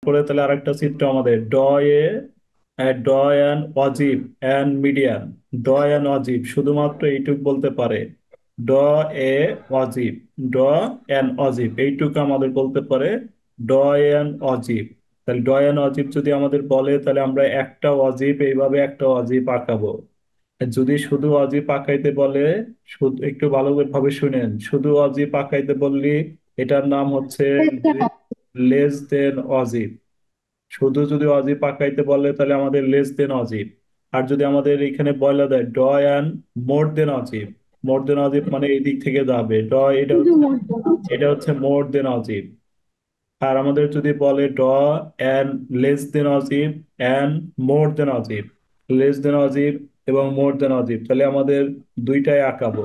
পরে তাহলে আরেকটা চিত্র আমাদের ড এ ড অ্যান অজীব অ্যান মিডিয়ান। ড অ্যান অজীব শুধুমাত্র এইটুক বলতে পারে। ড এ অজীব, ড অ্যান অজীব এইটুকু আমাদের বলতে পারে। ড অ্যান অজীব। তাহলে ড অ্যান অজীব যদি আমাদের বলে তাহলে আমরা একটা অজীব এইভাবে একটা অজীব আঁকাবো। আর যদি শুধু অজীব আঁকাইতে বলে, শুধু একটু ভালো ভাবে শুনেন, শুধু অজীব আঁকাইতে বললি এটার নাম হচ্ছে লেস দেন অজীব। শুধু যদি অজীব আঁকাইতে বলে তাহলে আমাদের লেস দেন অজীব। আর যদি আমাদের এখানে বলে দেয় ড অ্যান মোর দেন অজীব, মোর দেন অজীব মানে এই দিক থেকে যাবে ড, এটা হচ্ছে মোর দেন অজীব। আর আমাদের যদি বলে ড অ্যান লেস দেন অজীব অ্যান মোর দেন অজীব, লেস দেন অজীব এবং মোর দেন অজীব, তাহলে আমাদের দুইটাই আঁকাবো।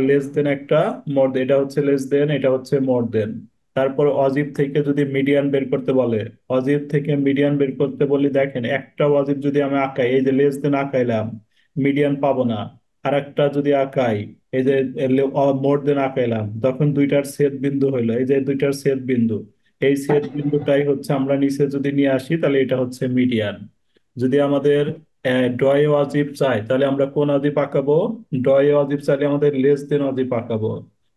লেস দেন একটা, মোর দেন, এটা হচ্ছে লেস দেন, এটা হচ্ছে মোর দেন। তারপর অজীব থেকে যদি মিডিয়ান বের করতে বলে, অজীব থেকে মিডিয়ান বের করতে বলি, দেখেন একটা অজীব যদি আমি আঁকাই, এই যে লেস দেন আঁকাইলাম, মিডিয়ান পাবো না। আর একটা যদি আঁকাই, এই যে মোর দেন আঁকাইলাম, তখন দুইটার ছেদ বিন্দু হইলো, এই যে দুইটার ছেদ বিন্দু, এই ছেদ বিন্দুটাই হচ্ছে আমরা নিচে যদি নিয়ে আসি তাহলে এটা হচ্ছে মিডিয়ান। যদি আমাদের ডয়ে ওয়াজিব চাই তাহলে আমরা কোন অজিব আঁকাবো? ডয়ে অজিব চাইলে আমাদের লেস দেন অজিব আঁকাবো।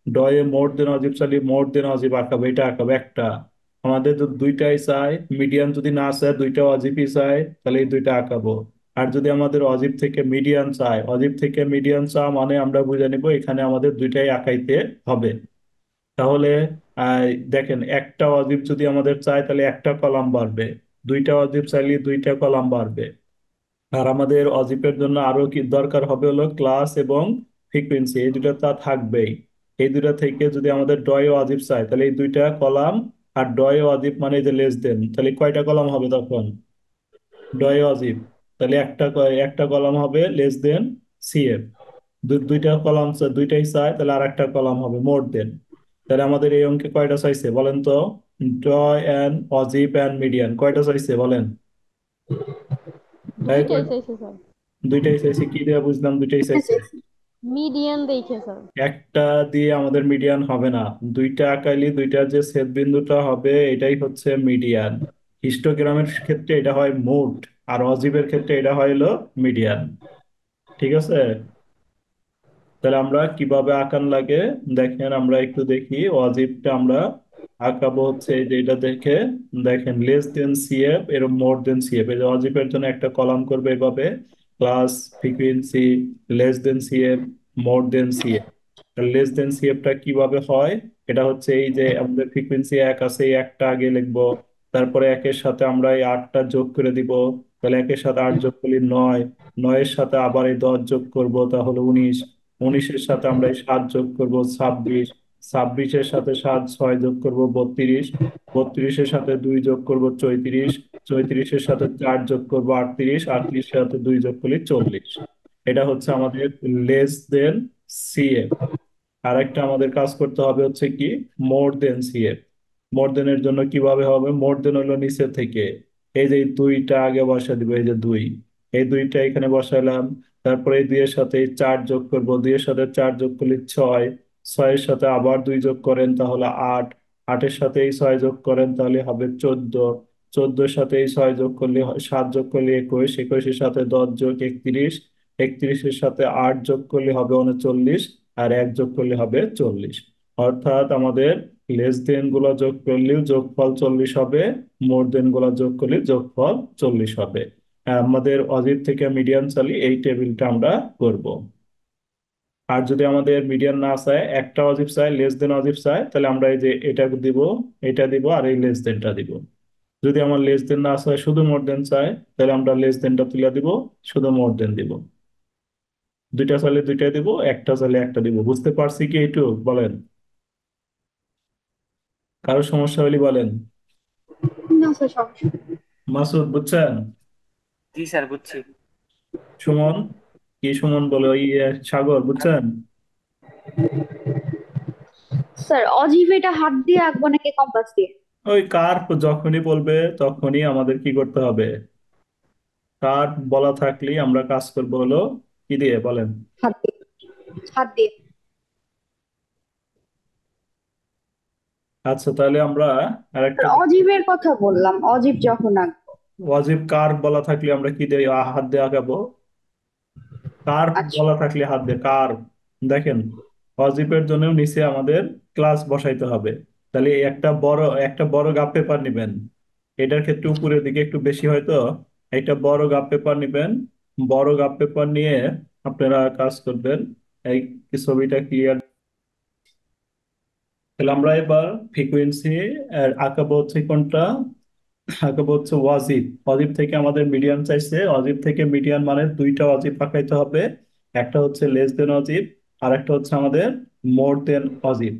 ডয়ে মোর দেন অজিব চাইলে মোর দেন অজিব আঁকাবো, এটা আঁকাবো একটা। আমাদের যদি দুইটাই চাই, মিডিয়ান যদি না চায়, দুইটা অজিবই চাই, তাহলে এই দুইটা আঁকাবো। আর যদি আমাদের অজিব থেকে মিডিয়ান চাই, অজিব থেকে মিডিয়ান চা মানে আমরা বুঝে নিব এখানে আমাদের দুইটাই আঁকাইতে হবে। তাহলে আহ, দেখেন একটা অজিব যদি আমাদের চাই তাহলে একটা কলাম বাড়বে, দুইটা অজিব চাইলে দুইটা কলাম বাড়বে। আর আমাদের অজিপের জন্য আরো কি দরকার হবে হলো ক্লাস এবং ফ্রিকোয়েন্সি, এই দুটো তা থাকবেই। এই দুটা থেকে যদি আমাদের ডয় ও অজিব চাই তাহলে এই দুইটা কলাম। আর ডয় ও অজিব মানে যে লেস দেন, তাহলে কয়টা কলাম হবে তখন? ডয় ও অজিব, তাহলে একটা কলাম হবে লেস দেন সিএফ। দুইটা কলাম দুইটাই চাই তাহলে আর একটা কলাম হবে মোর দেন। তাহলে আমাদের এই অঙ্কে কয়টা চাইছে বলেন তো? ডয় অ্যান্ড অজিব অ্যান্ড মিডিয়ান কয়টা চাইছে বলেন? এই দুইটাই চাইছে স্যার। দুইটাই চাইছে, কি দেওয়া বুঝলাম দুইটাই চাইছে? মিডিয়ান দেখে স্যার। একটা দিয়ে আমাদের মিডিয়ান হবে না, দুইটা আঁকাইলে দুইটার যে ছেদ বিন্দুটা হবে এটাই হচ্ছে মিডিয়ান। হিস্টোগ্রামের ক্ষেত্রে এটা হয় মোড, আর অজীবের ক্ষেত্রে এটা হয় হলো মিডিয়ান। ঠিক আছে? তাহলে আমরা কিভাবে আঁকান লাগে দেখেন, আমরা একটু দেখি। অজীবটা আমরা আঁকাবো হচ্ছে এই যে এটা দেখে, দেখেন লেস দেন সিএফ এর মোর দেন সিএফ, এই যে অজীবের জন্য একটা কলাম করবে এভাবে, plus frequency less than CF more than CF. Less than সিএফটা কিভাবে হয়? এটা হচ্ছে এই যে আমাদের ফ্রিকোয়েন্সি এক আছে, এই একটা আগে লিখবো, তারপরে একের সাথে আমরা এই আটটা যোগ করে দিব, তাহলে একের সাথে আট যোগ করলে নয়, নয়ের সাথে আবার এই 10 যোগ করব তাহলে 19, 19-এর সাথে আমরা এই 7 যোগ করব 26, 26-এর সাথে 7 6 যোগ করব 32, 32-এর সাথে 2 যোগ করব 34, 34-এর সাথে 4 যোগ করব 38, 38-এর সাথে 2 যোগ করলে 40। এটা হচ্ছে আমাদের লেস দেন সিএফ। আর একটা আমাদের কাজ করতে হবে হচ্ছে কি, মোর দেন সিএফ। মোর দেনের জন্য কিভাবে হবে? মোর দেন হলো নিচে থেকে, এই যে এই দুইটা আগে বসা দিব, এই যে দুই, এই দুইটা এখানে বসাইলাম। তারপরে এই দুইয়ের সাথে এই 4 যোগ করব, দুইয়ের সাথে 4 যোগ করলে 6, 6-এর সাথে আবার 2 যোগ করেন তাহলে 8, 8-এর সাথে এই 6 যোগ করেন তাহলে হবে 14, 14-এর সাথে এই 6 যোগ করলে 7 যোগ করলে 21, 21-এর সাথে 10 যোগ 31, 31-এর সাথে 8 যোগ করলে হবে 39, আর এক যোগ করলে হবে 40। অর্থাৎ আমাদের লেস দেন গুলা যোগ করলেও যোগফল 40 হবে, মোর দেন গুলা যোগ করলে যোগফল 40 হবে। আমাদের অজিব থেকে মিডিয়ান চালি এই টেবিলটা আমরা করব। আর যদি আমাদের মিডিয়ান না চায়, একটা অজিব চাই, লেস দেন অজিব চাই, তাহলে আমরা এই যে এটা দিব, এটা দিব, আর এই লেস দেনটা দিব। যদি আমার লেস দেন না চায়, শুধু মোর দেন চায়, তাহলে আমরা লেস দেনটা তুলে দিব, শুধু মোর দেন দিব। দুইটা চাইলে দুইটা দিব, একটা চাইলে একটা দিব। বুঝতে পারছি কি এইটুকু বলেন? কারো সমস্যা হলে বলেন। না স্যার, সমস্যা নেই। মাসুদ বুঝছেন? জি স্যার, বুঝছি। সুমন, কি সুমন বলে ওই সাগর বুঝছেন? স্যার, অজিব এটা হাত দিয়ে আঁকবো নাকি কম্পাস দিয়ে? ওই কার যখনই বলবে তখনই আমাদের কি করতে হবে, কার বলা থাকলেই আমরা কাজ করবো হলো কি দিয়ে বলেন? হাত দিয়ে। হাত দিয়ে। আচ্ছা, তাহলে আমরা আরেকটা স্যার অজীবের কথা বললাম, অজীব যখন আঁকবো। ওয়াজিব কার বলা থাকলে আমরা কি দিয়ে হাত দিয়ে আঁকাবো? কার আচ্ছা। বলা থাকলে হাত দিয়ে কার। দেখেন, ওয়াজিবের জন্য নিচে আমাদের ক্লাস বসাইতে হবে। তাহলে একটা বড় গাফ পেপার নিবেন। এটার ক্ষেত্রে উপরের দিকে একটু বেশি হয়তো। একটা বড় গাফ পেপার নিবেন। বড় গাফ পেপার নিয়ে আপনারা কাজ করবেন। এই ছবিটা ক্লিয়ার। তাহলে আমরা এবার ফ্রিকোয়েন্সি আঁকাবো হচ্ছে কোনটা? আঁকাবো হচ্ছে ওয়াজিব। ওয়াজিব থেকে আমাদের মিডিয়ান চাইছে, ওয়াজিব থেকে মিডিয়ান মানে দুইটা ওয়াজিব আঁকাইতে হবে। একটা হচ্ছে লেস দেন ওয়াজিব, আর একটা হচ্ছে আমাদের মোর দেন ওয়াজিব।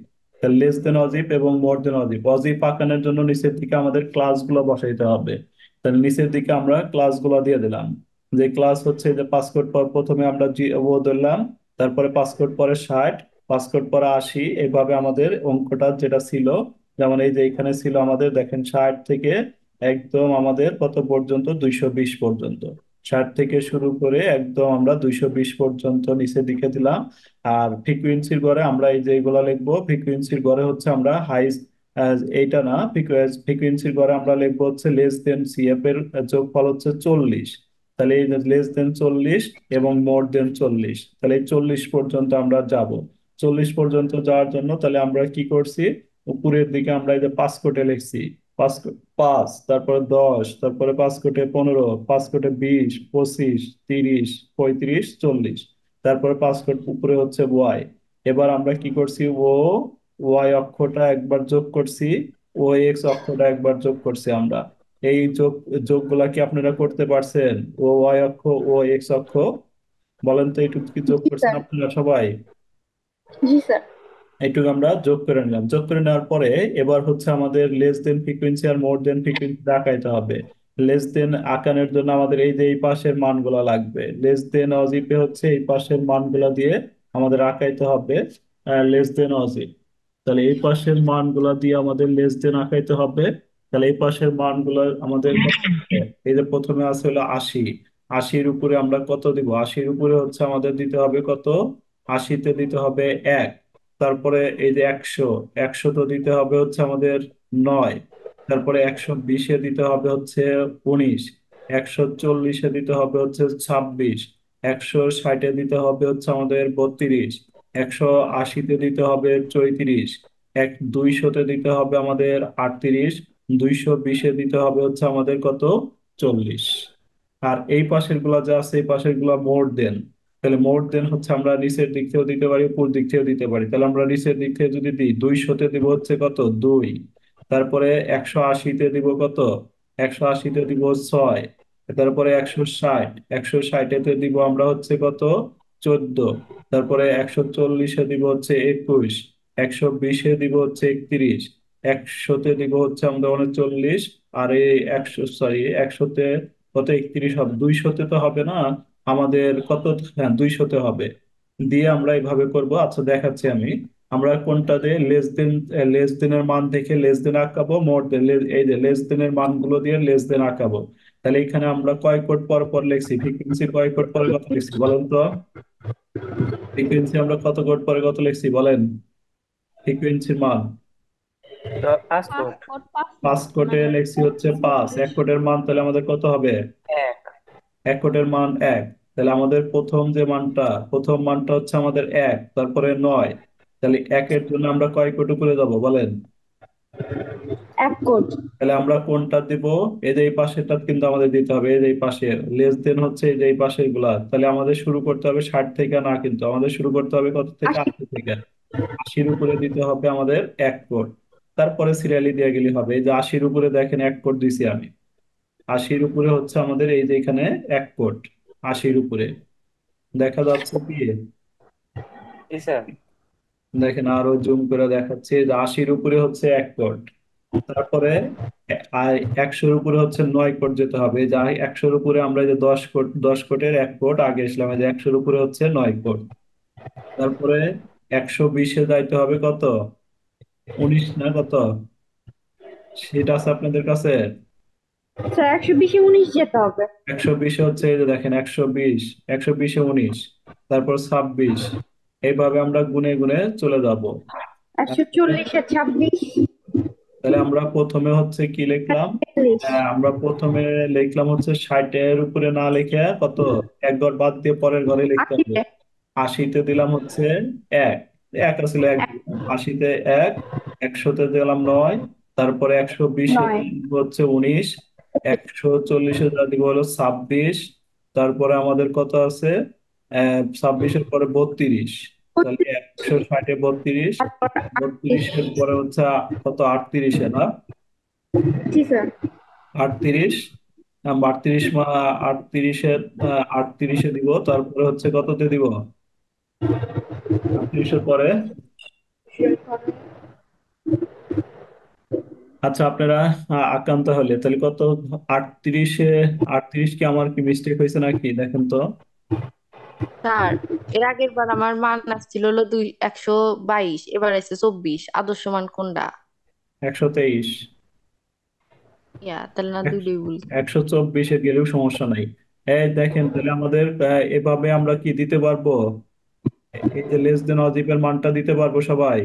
লেস দেন ওয়াজিব এবং মোর দেন ওয়াজিব, ওয়াজিব আঁকানোর জন্য নিচের দিকে আমাদের ক্লাসগুলো বসাইতে হবে। তাহলে নিচের দিকে আমরা ক্লাসগুলো দিয়ে দিলাম। যে ক্লাস হচ্ছে যে পাসকোড পর প্রথমে আমরা ও ধরলাম, তারপরে পাসকোড পরে 60, পাসকোড পরে 80, এইভাবে আমাদের অঙ্কটা যেটা ছিল। যেমন এই যে এখানে ছিল আমাদের, দেখেন 60 থেকে একদম আমাদের কত পর্যন্ত, 220 পর্যন্ত। 60 থেকে শুরু করে একদম আমরা 220 পর্যন্ত নিচের দিকে দিলাম। আর ফ্রিকুয়েন্সির ঘরে আমরা এই যে এগুলা লিখবো, ফ্রিকুয়েন্সির ঘরে হচ্ছে আমরা হাই, এইটা না, ফ্রিকুয়েন্সির ঘরে আমরা লিখবো হচ্ছে লেস দেন সিএফ এর যোগফল হচ্ছে 40। তাহলে এই লেস দেন 40 এবং মোর দেন 40, তাহলে এই 40 পর্যন্ত আমরা যাব। 40 পর্যন্ত যাওয়ার জন্য তাহলে আমরা কি করছি, উপরের দিকে আমরা এই যে পাঁচ কোটে লিখছি। পাঁচ, 5, তারপরে 10, তারপরে 5 কোটে 15, 5 কোটে 20, 25, 30, 35, 40, তারপরে 5 কোট উপরে হচ্ছে ওয়াই। এবার আমরা কি করছি, ওয়াই অক্ষটা একবার যোগ করছি, ও এক্স অক্ষটা একবার যোগ করছি আমরা। এই যোগগুলা কি আপনারা করতে পারছেন? ও ওয়াই অক্ষ, ও এক্স অক্ষ, বলেন তো এইটুকু কি যোগ জি করছেন স্যার। আপনারা সবাই? জি স্যার। এইটুকু আমরা যোগ করে নিলাম। যোগ করে নেওয়ার পরে এবার হচ্ছে আমাদের লেস দেন ফ্রিকোয়েন্সি আর মোর দেন ফ্রিকোয়েন্সি আঁকাইতে হবে। লেস দেন আঁকানোর জন্য আমাদের এই যে এই পাশের মানগুলা লাগবে। লেস দেন অজিপে হচ্ছে এই পাশের মানগুলা দিয়ে আমাদের আঁকাইতে হবে লেস দেন অজিপ। তাহলে এই পাশের মানগুলা দিয়ে আমাদের লেস দেন আঁকাইতে হবে। তাহলে এই পাশের মানগুলো আমাদের কত হবে? এই যে প্রথমে আছে হলো 80। 80-র উপরে আমরা কত দিব? 80-র উপরে হচ্ছে আমাদের দিতে হবে কত? 80-তে দিতে হবে 1। তারপরে এই যে 100, 100 তো দিতে হবে হচ্ছে আমাদের 9। তারপরে 120-এ দিতে হবে হচ্ছে 19। 140-এ দিতে হবে হচ্ছে 26। 160-এ দিতে হবে হচ্ছে আমাদের 32। 180-তে দিতে হবে 34। 200-তে দিতে হবে আমাদের 38। 220-এ দিতে হবে হচ্ছে আমাদের কত? 40। আর এই পাশের গুলা যা আছে এই পাশের গুলা মোর দেন। তাহলে মোর দেন হচ্ছে আমরা নিচের দিক থেকেও দিতে পারি, উপর দিক থেকেও দিতে পারি। তাহলে আমরা নিচের দিক থেকে যদি দিই, 200-তে দিব হচ্ছে কত? 2। তারপরে 180-তে দিব কত? 180-তে দিব 6। তারপরে 160, 160-এতে দিব আমরা হচ্ছে কত? 14। তারপরে 140-এ দিব হচ্ছে 21। 120-এ দিব হচ্ছে 31। 100-তে দিব হচ্ছে আমরা 39। আর এই 100 কত 31 হবে? 200-তে তো হবে না আমাদের কত? হ্যাঁ, 200-তে হবে। দিয়ে আমরা এইভাবে করব। আচ্ছা, দেখাচ্ছি আমি। আমরা কোনটা দিয়ে লেস দেনের মান দেখে লেস দেন আঁকাবো, মোর দেন, এই যে লেস দেনের মানগুলো দিয়ে লেস দেন আঁকাবো। তাহলে এখানে আমরা কয় কোড পর পর লিখছি, ফ্রিকোয়েন্সির কয় কোড পরে কত লিখছি বলেন তো? ফ্রিকোয়েন্সি আমরা কত কোড পরে কত লিখছি বলেন? ফ্রিকোয়েন্সির মান পাসপোর্ট। পাসপোর্ট পাঁচ। 5 কোটে লিখছি হচ্ছে 5। এক কোটের মান তাহলে আমাদের কত হবে? এক। এক কোটের মান 1। তাহলে আমাদের প্রথম মানটা হচ্ছে আমাদের 1, তারপরে 9। তাহলে 1-এর জন্য আমরা কয় কোট উপরে যাব বলেন? এক কোট। তাহলে আমরা কোনটা দিব? এই যে এই পাশেরটা কিন্তু আমাদের দিতে হবে, এই যে এই পাশের লেস দেন হচ্ছে এই যে এই পাশের গুলা। তাহলে আমাদের শুরু করতে হবে 60 থেকে না, কিন্তু আমাদের শুরু করতে হবে কত থেকে? 80 থেকে। 80-র উপরে দিতে হবে আমাদের 1 কোট। তারপরে সিরিয়ালি দিয়ে গেলে হবে। এই যে 80-র উপরে দেখেন 1 কোট দিছি আমি। 80-র উপরে হচ্ছে আমাদের এই যে এখানে 1 কোট। 80-র উপরে দেখা যাচ্ছে কি? জি স্যার। দেখেন আরো জুম করে দেখাচ্ছে যে 80-র উপরে হচ্ছে 1 কোট। তারপরে আর 100-র উপরে হচ্ছে 9 কোট যেতে হবে। যা 100-র উপরে আমরা যে 10 কোট, 10 কোটের 1 কোট আগে এসলাম, এই যে 100-র উপরে হচ্ছে 9 কোট। তারপরে 120-এ যাইতে হবে কত? 19 না কত? সেটা আছে আপনাদের কাছে? স্যার 120-এ 19 যেতে হবে। 120-এ হচ্ছে এই যে দেখেন 120, 120-এ 19, তারপর 26। এইভাবে আমরা গুনে গুনে চলে যাব। 140-এ 26। তাহলে আমরা প্রথমে হচ্ছে কি লিখলাম? 40। আমরা প্রথমে লিখলাম হচ্ছে 60-এর উপরে না লিখে কত, এক ঘর বাদ দিয়ে পরের ঘরে লিখতে হবে। 80-তে। 80-তে দিলাম হচ্ছে এক, এক আসলে এক দিলাম, 80-তে এক, 100-তে দিলাম 9, তারপরে 120-এ 9। দিব হচ্ছে 19, 140-এ যা দিব হলো 26, তারপরে আমাদের কত আছে? 26-এর পরে 32, তাহলে 160-এ 32, তারপর 38। 32-এর পরে হচ্ছে কত, 38-এ না? জি স্যার। 38, 38 38-এ দিব, তারপরে হচ্ছে কততে দিব? 38-এর পরে, আচ্ছা আপনারা আক্রান্ত হলে তাহলে কত? 38-এ, 38 কি আমার কি মিস্টেক হয়েছে নাকি দেখেন তো। স্যার, এর আগের বার আমার মান আসছিল হলো 122, এবার আছে 24। আদর্শ মান কোনটা? 123, তাহলে না দুইটাই ভুল। 124-এ গেলেও সমস্যা নাই। এই দেখেন তাহলে আমাদের এভাবে আমরা কি দিতে পারবো? এই যে লেস দেন অজিবের মানটা দিতে পারবো সবাই।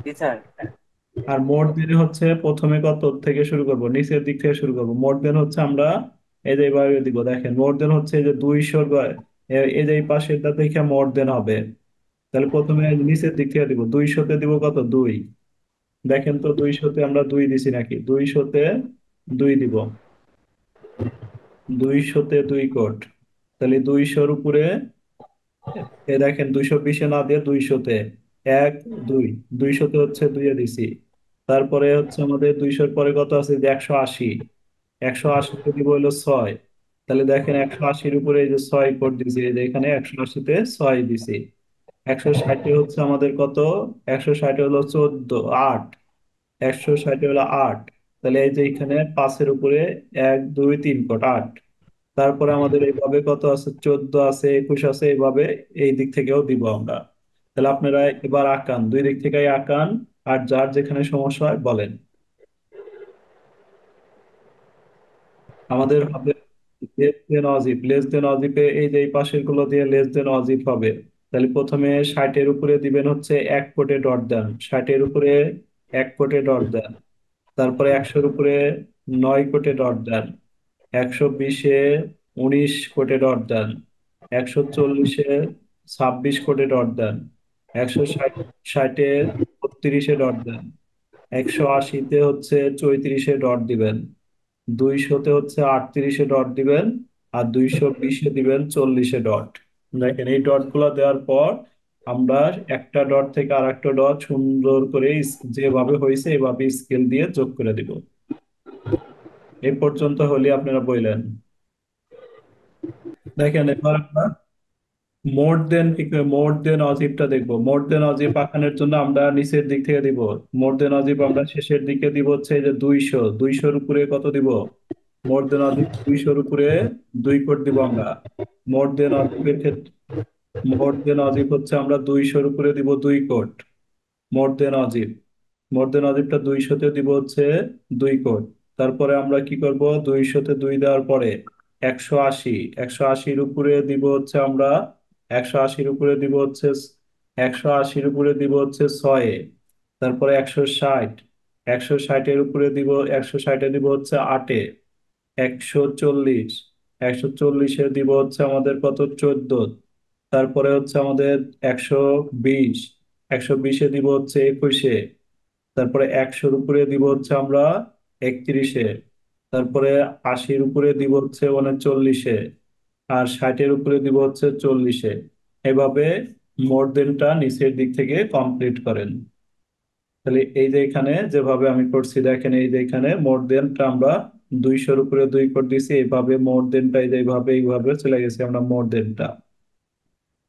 জি স্যার। আর মোট দিন হচ্ছে প্রথমে কত থেকে শুরু করব, নিচের দিক থেকে শুরু করব। মোট দিন হচ্ছে আমরা এই যে এইভাবে দিব, দেখেন মোট দিন হচ্ছে এই যে 200, এই যে এই পাশেরটা থেকে মোট দিন হবে। তাহলে প্রথমে নিচের দিক থেকে দিব, 200-তে দিব কত, 2। দেখেন তো 200-তে আমরা 2 দিছি নাকি? 200-তে 2 দিব, 200-তে 2 কোট। তাহলে 200-র উপরে এ দেখেন 220-এ না দিয়ে 200-তে এক, 2, 200-তে হচ্ছে 2 এ দিছি। তারপরে হচ্ছে আমাদের 200-র পরে কত আছে যে 180, 180-তে দিব হলো 6। তাহলে দেখেন 180-র উপরে এই যে 6 কোট দিছি, এই যে এখানে 180-তে 6 দিছি। 160-এ হচ্ছে আমাদের কত? 160-এ হলো 14, 8, 160-এ হলো 8। তাহলে এই যে এখানে 5-এর উপরে 1 2 3 কোট 8। তারপরে আমাদের এইভাবে কত আছে, 14 আছে, 21 আছে, এইভাবে এই দিক থেকেও দিব আমরা। তাহলে আপনারা এবার আঁকান, দুই দিক থেকেই আঁকান, আর যার যেখানে সমস্যা হয় বলেন। আমাদের হবে লেস দেন অজিব, লেস দেন অজিবে এই যে এই পাশের গুলো দিয়ে লেস দেন অজিব হবে। তাহলে প্রথমে 60-এর উপরে দিবেন হচ্ছে 1 কোটে ডট দেন, 60-এর উপরে 1 কোটে ডট দেন। তারপরে 100-এর উপরে 9 কোটে ডট দেন, 120-এ 19 কোটে ডট দেন, 140-এ 26 কোটে ডট দেন, 160-এ 32-এ ডট দেন, 180-তে হচ্ছে 34-এ ডট দিবেন, 200-তে হচ্ছে 38-এ ডট দিবেন, আর 220-এ দিবেন 40-এ ডট। দেখেন এই ডট গুলা দেওয়ার পর আমরা একটা ডট থেকে আর একটা ডট সুন্দর করে যেভাবে হয়েছে এভাবে স্কেল দিয়ে যোগ করে দিব। এই পর্যন্ত হলে আপনারা বললেন। দেখেন এবার আমরা মোর দেন অজিবটা দেখবো। মোর দেন অজিব আঁকানোর জন্য আমরা নিচের দিক থেকে দিব। মোর দেন অজিব আমরা শেষের দিকে দিব হচ্ছে এই যে 200, 200-র উপরে কত দিব? মোর দেন অজিব 200-র উপরে 2 কোট দিব আমরা। মোর দেন অজিবের ক্ষেত্রে মোর দেন অজিব হচ্ছে আমরা 200-র উপরে দিব 2 কোট। মোর দেন অজিব, মোর দেন অজিবটা 200-তে দিব হচ্ছে 2 কোট। তারপরে আমরা কি করব, 200-তে 2 দেওয়ার পরে 180, 180-র উপরে দিব হচ্ছে আমরা 180-র উপরে দিব হচ্ছে 180-র উপরে দিব হচ্ছে 6। তারপরে 160, 160-এর উপরে দিব, 160-এ দিব হচ্ছে 8-এ। 140, 140-এ দিব হচ্ছে আমাদের কত, 14। তারপরে হচ্ছে আমাদের 120, 120-এ দিব হচ্ছে 21-এ। তারপরে 100-র উপরে দিব হচ্ছে আমরা 31-এ। তারপরে 80-র উপরে দিব হচ্ছে 39-এ। আর 60-এর উপরে দিব হচ্ছে 40-এ। এভাবে মোর দেনটা নিচের দিক থেকে কমপ্লিট করেন। তাহলে এই যে এখানে যেভাবে আমি করছি দেখেন, এই যে এখানে মোর দেনটা আমরা 200-র উপরে 2 করে দিছি, এইভাবে মোর দেনটা এই যে এইভাবে চলে গেছে আমরা মোর দেনটা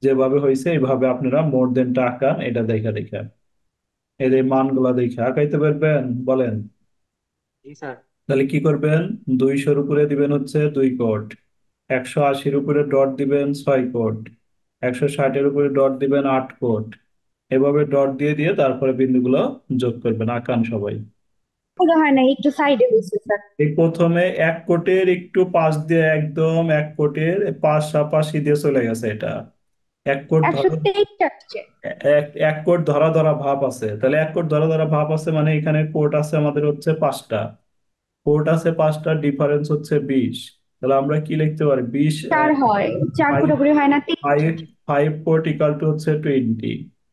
যেভাবে হয়েছে এইভাবে আপনারা মোর দেনটা আঁকান, এটা দেখা দেখা এই যে মানগুলা দেখে আঁকাইতে পারবেন বলেন। জি স্যার। তাহলে কি করবেন, 200-র উপরে দিবেন হচ্ছে 2 কোট, 180-র উপরে ডট দিবেন 6 কোট, 160-এর উপরে ডট দিবেন 8 কোট। এভাবে ডট দিয়ে দিয়ে তারপরে বিন্দুগুলো যোগ করবেন, আঁকান সবাই। মনে হয় না, একটু সাইডে হয়েছে স্যার। এই প্রথমে 1 কোটের একটু পাশ দিয়ে একদম 1 কোটের পাশাপাশি দিয়ে চলে গেছে এটা। এক কোট একশো ধরা তেইশ আসছে। এক কোট ধরা ধরা ভাব আছে, তাহলে এক কোট ধরা ধরা ভাব আছে মানে এখানে কোট আছে আমাদের হচ্ছে 5টা। কোট আছে 5টা, ডিফারেন্স হচ্ছে 20। তাহলে আমরা কি লিখতে পারি? 20, চার হয়, চার ফাইভ পুরোপুরি হয় না, তিন। Five five quote equal to হচ্ছে 20।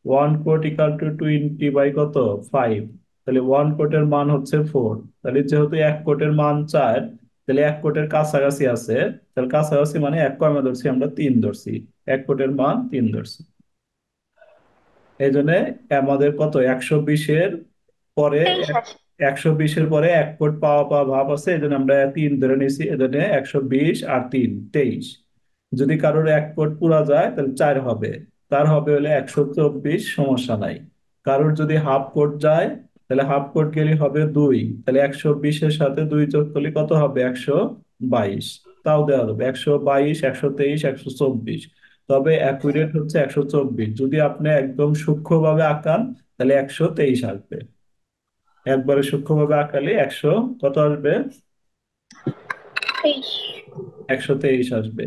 One quote equal to 20 by কত? 5। তাহলে ওয়ান কোটের মান হচ্ছে 4। তাহলে যেহেতু এক কোটের মান 4, তাহলে এক কোটের কাছাকাছি আছে। তাহলে কাছাকাছি মানে এক কমে ধরছি, আমরা 3 ধরছি। এক কোটের মান 3 ধরছি। এই জন্য আমাদের কত, 120-এর পরে তেইশ আসে। 120-এর পরে এক কোট পাওয়া পাওয়া ভাব আছে, এই জন্য আমরা 3 ধরে নিয়েছি। এই জন্য 120 আর 3 23। যদি কারোর এক কোট পুরা যায় তাহলে 4 হবে। তার হবে হলে 124, সমস্যা নাই। কারোর যদি হাফ কোট যায় তাহলে হাফ কোট গেলে হবে 2। তাহলে 120-এর সাথে 2 যোগ করলে কত হবে? 122। তাও দেওয়া যাবে 122, 123, 124। তবে অ্যাকুরেট হচ্ছে 124। যদি আপনি একদম সূক্ষ্মভাবে আঁকান তাহলে 123 আসবে। একবারে সূক্ষ্মভাবে আঁকালে কত আসবে? তেইশ। 123 আসবে।